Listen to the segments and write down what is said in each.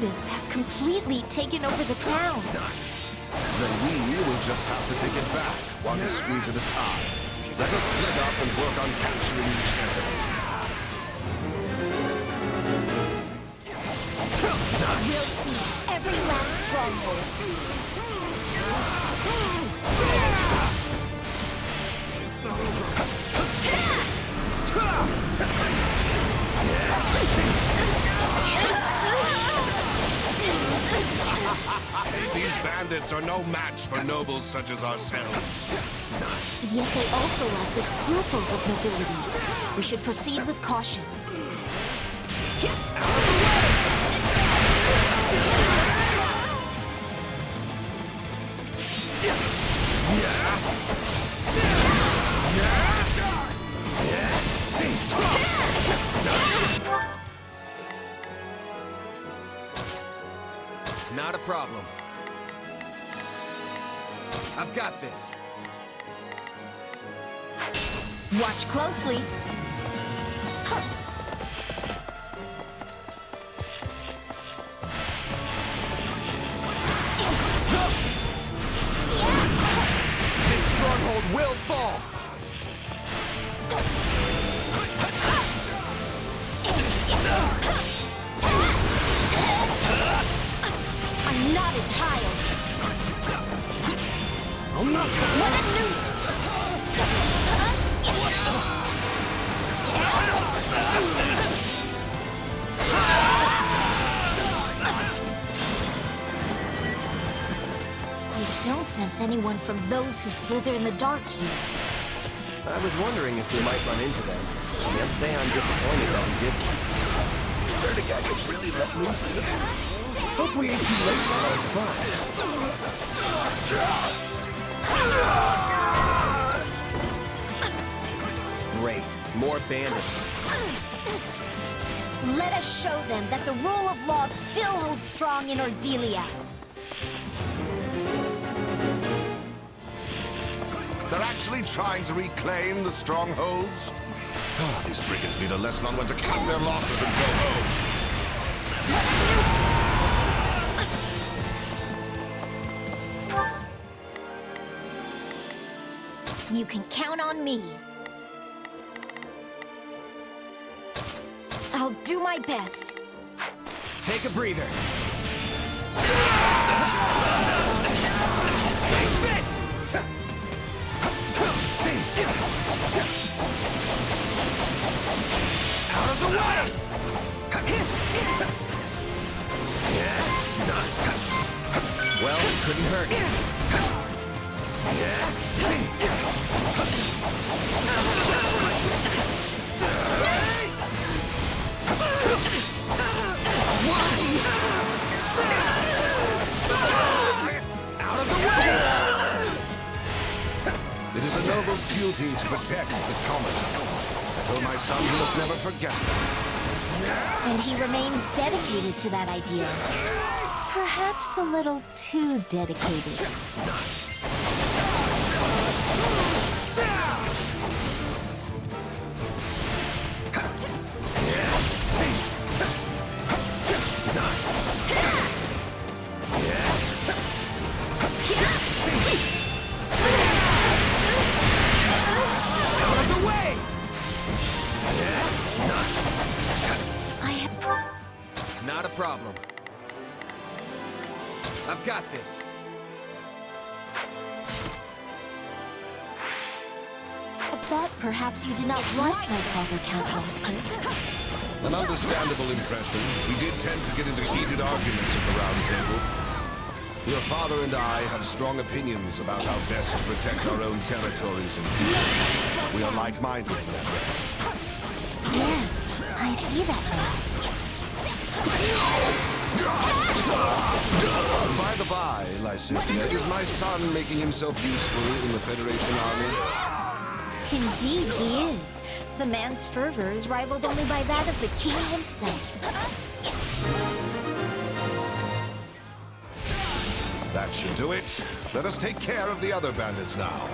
bandits have completely taken over the town. Then we will just have to take it back, one street at a time. Let us split up and work on capturing each enemy. We'll seize every last stronghold. It's not over. These bandits are no match for nobles such as ourselves. Yet they also lack the scruples of nobility. We should proceed with caution. Not a problem. I've got this. Watch closely. This stronghold will fall. I'm not a child. I'm not. What a nuisance! I don't sense anyone from those who slither in the dark here. I was wondering if we might run into them. I can't say I'm disappointed that we didn't. Heard a guy could really let loose here. Hope we ain't too late for our fun. Great. More bandits. Let us show them that the rule of law still holds strong in Ordelia. They're actually trying to reclaim the strongholds? Ah, these brigands need a lesson on when to count their losses and go home. You can count on me. I'll do my best. Take a breather. Out of the way! Well, it couldn't hurt. Out of the way! It is a noble's duty to protect the common. I told my son he must never forget that. And he remains dedicated to that idea. Perhaps a little too dedicated. Not a problem. I've got this. I thought perhaps you did not like my father, Count Master. An understandable impression. We did tend to get into heated arguments at the Round Table. Your father and I have strong opinions about how best to protect our own territories and people. We are like-minded in that way. Yes, I see that now. By the by, Lysithea, is my son making himself useful in the Federation army? Indeed he is. The man's fervor is rivaled only by that of the king himself. That should do it. Let us take care of the other bandits now.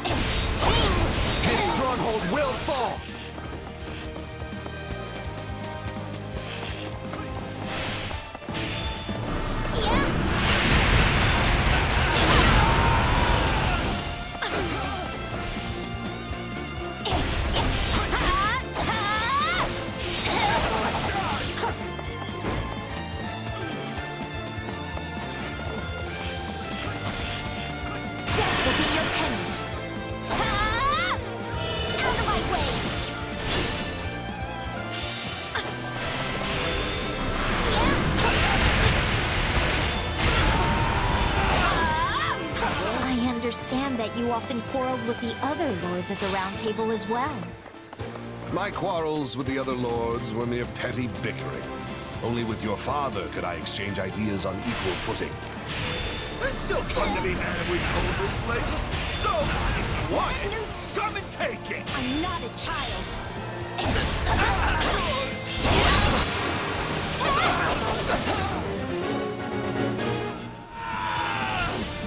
This stronghold will fall! understand that you often quarreled with the other lords at the Round Table as well. My quarrels with the other lords were mere petty bickering. Only with your father could I exchange ideas on equal footing. It's still fun to be had if we hold this place. So, if you want it, come and take it! I'm not a child.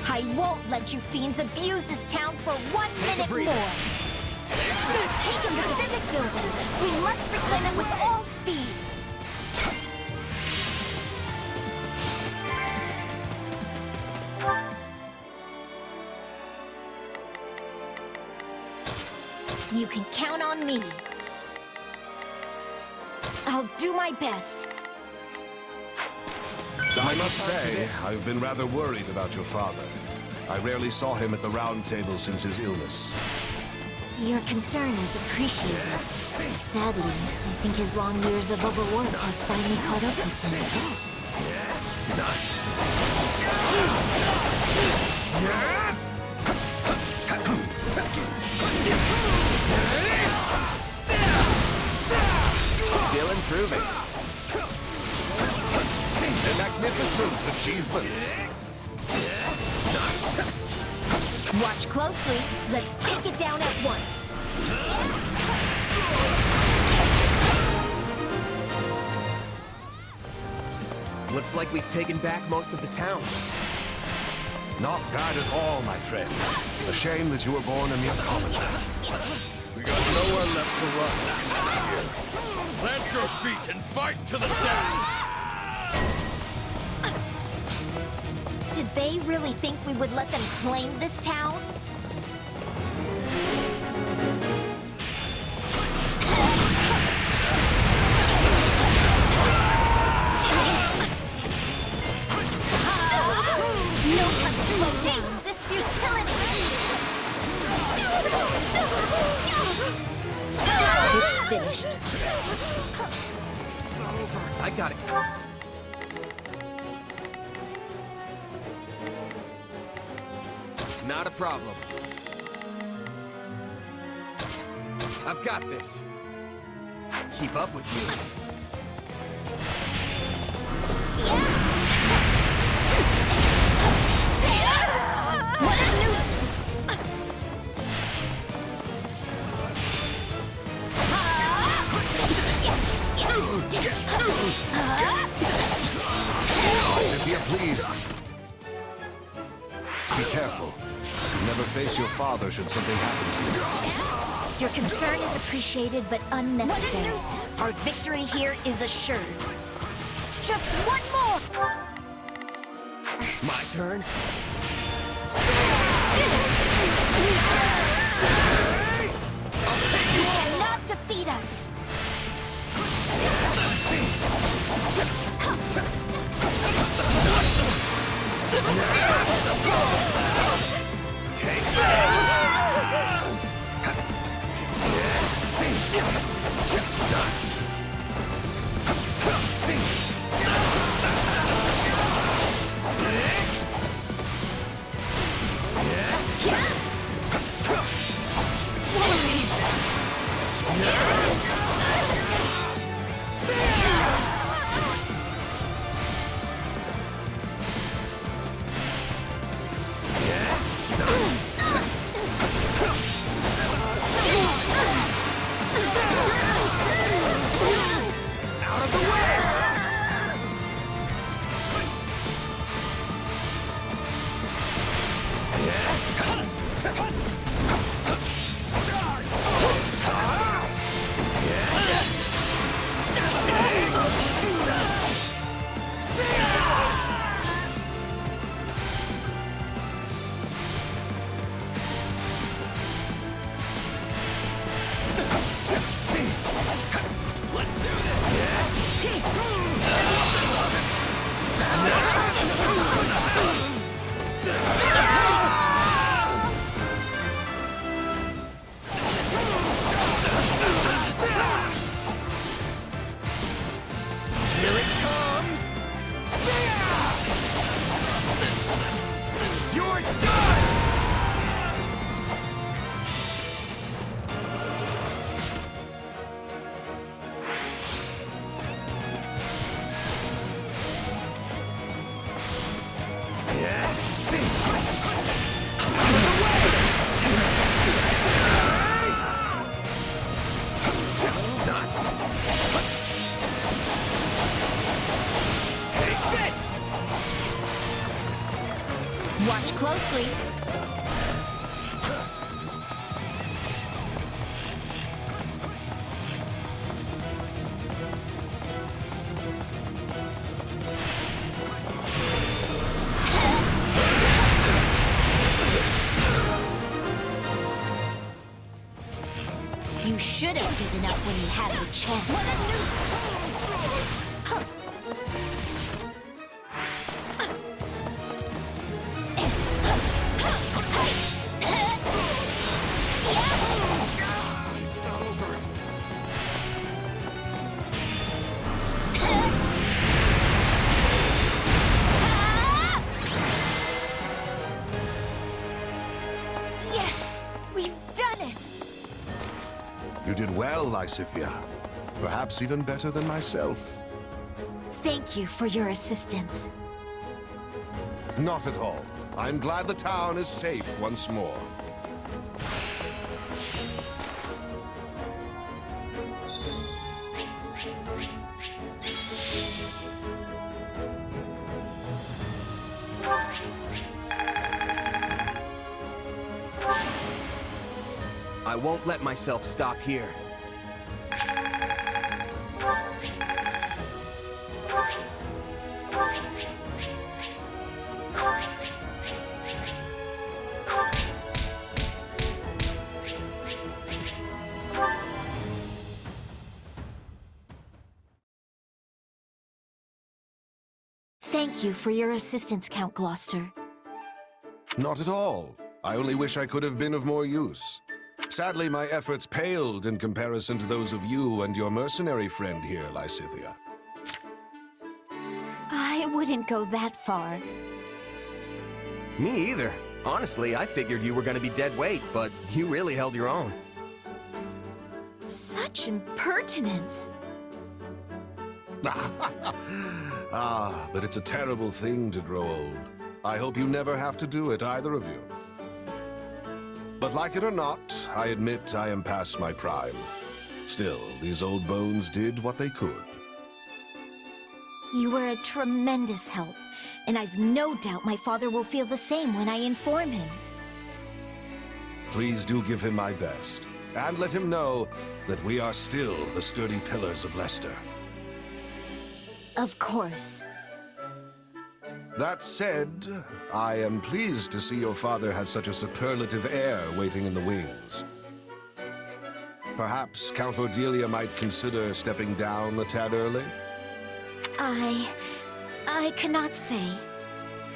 I won't let you fiends abuse this town for 1 minute more. They've taken the civic building. We must reclaim it with all speed. You can count on me. I'll do my best. I must say, I've been rather worried about your father. I rarely saw him at the Round Table since his illness. Your concern is appreciated. Sadly, I think his long years of overwork have finally caught up with him. Still improving. A magnificent achievement. Watch closely. Let's take it down at once. Looks like we've taken back most of the town. Not bad at all, my friend. A shame that you were born a mere commoner. We got nowhere left to run. Plant your feet and fight to the death! Did they really think we would let them claim this town? No time to slow down. Taste this futility! It's finished. I got it. Not a problem. I've got this. Keep up with you. What a nuisance! Lysithea, please. Be careful. Never face your father should something happen to you. Your concern is appreciated but unnecessary. Our victory here is assured. Just one more! My turn? You cannot defeat us! Take You're done! Watch closely. You should have given up when you had the chance. It's not over. Yes! We've done it! You did well, Lysithea. Perhaps even better than myself. Thank you for your assistance. Not at all. I'm glad the town is safe once more. I won't let myself stop here. Thank you for your assistance, Count Gloucester. Not at all. I only wish I could have been of more use. Sadly, my efforts paled in comparison to those of you and your mercenary friend here, Lysithea. I wouldn't go that far. Me either. Honestly, I figured you were gonna be dead weight, but you really held your own. Such impertinence. Ah, but it's a terrible thing to grow old. I hope you never have to do it, either of you. But like it or not, I admit I am past my prime. Still, these old bones did what they could. You were a tremendous help, and I've no doubt my father will feel the same when I inform him. Please do give him my best, and let him know that we are still the sturdy pillars of Leicester. Of course. That said, I am pleased to see your father has such a superlative heir waiting in the wings. Perhaps Count Cordelia might consider stepping down a tad early? I cannot say.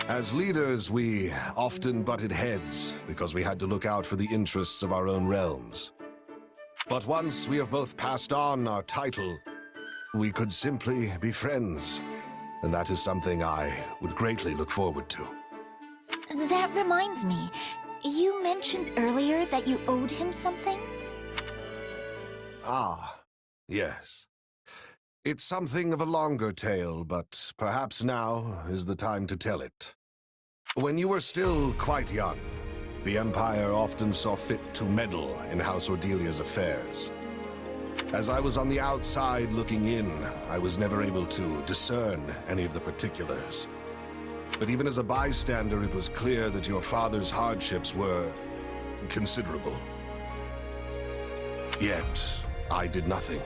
As leaders, we often butted heads because we had to look out for the interests of our own realms. But once we have both passed on our title, we could simply be friends. And that is something I would greatly look forward to. That reminds me, you mentioned earlier that you owed him something? Ah, yes. It's something of a longer tale, but perhaps now is the time to tell it. When you were still quite young, the Empire often saw fit to meddle in House Cordelia's affairs. As I was on the outside looking in, I was never able to discern any of the particulars. But even as a bystander, it was clear that your father's hardships were considerable. Yet, I did nothing.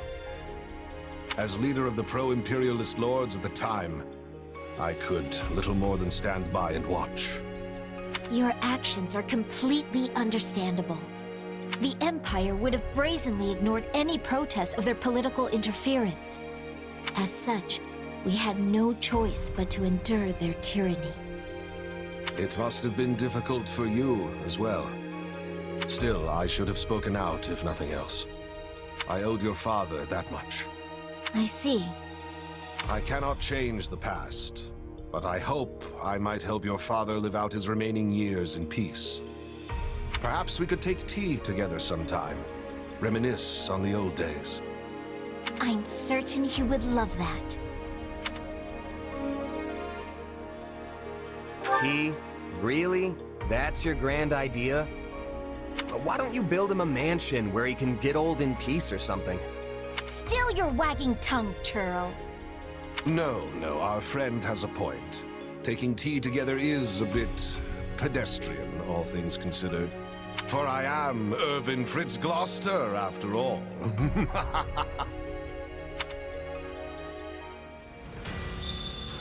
As leader of the pro-imperialist lords at the time, I could little more than stand by and watch. Your actions are completely understandable. The Empire would have brazenly ignored any protests of their political interference. As such, we had no choice but to endure their tyranny. It must have been difficult for you as well. Still, I should have spoken out, if nothing else. I owed your father that much. I see. I cannot change the past, but I hope I might help your father live out his remaining years in peace. Perhaps we could take tea together sometime. Reminisce on the old days. I'm certain he would love that. Tea? Really? That's your grand idea? Why don't you build him a mansion where he can get old in peace or something? Still your wagging tongue, churl. No, our friend has a point. Taking tea together is a bit pedestrian, all things considered. For I am Irvin Fritz Gloucester, after all.